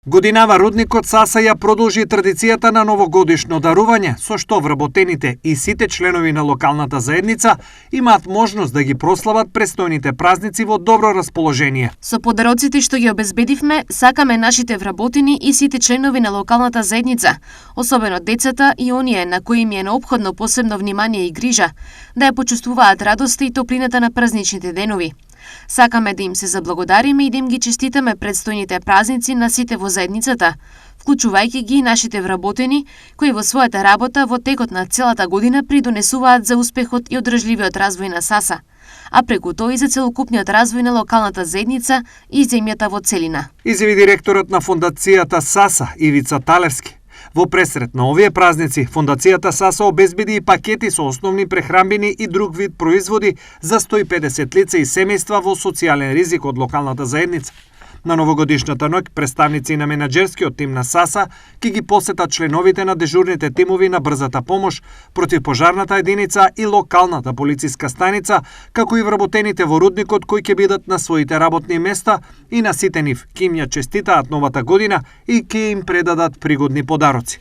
Годинава рудникот Саса ја продолжи традицијата на новогодишно дарување, со што вработените и сите членови на локалната заедница имаат можност да ги прослават престојните празници во добро расположение. Со подароците што ги обезбедивме, сакаме нашите вработени и сите членови на локалната заедница, особено децата и оние на кои им е неопходно посебно внимание и грижа, да ја почувствуваат радоста и топлината на празничните денови. Сакаме да им се заблагодариме и да им ги честитаме предстојните празници на сите во заедницата, вклучувајќи ги и нашите вработени, кои во својата работа во текот на целата година придонесуваат за успехот и одржливиот развој на Саса, а преку тоа и за целокупниот развој на локалната заедница и земјата во целина. Изјави директорот на фондацијата Саса Ивица Талевски. Во пресрет на овие празници, Фондацијата Саса обезбеди и пакети со основни прехрамбени и друг вид производи за 150 лица и семејства во социјален ризик од локалната заедница. На новогодишната ноќ, представници на менаџерскиот тим на Саса ќе ги посетат членовите на дежурните тимови на брзата помош, противпожарната единица и локалната полициска станица, како и вработените во рудникот кои ќе бидат на своите работни места и на сите нив ќе им ја честитаат новата година и ќе им предадат пригодни подароци.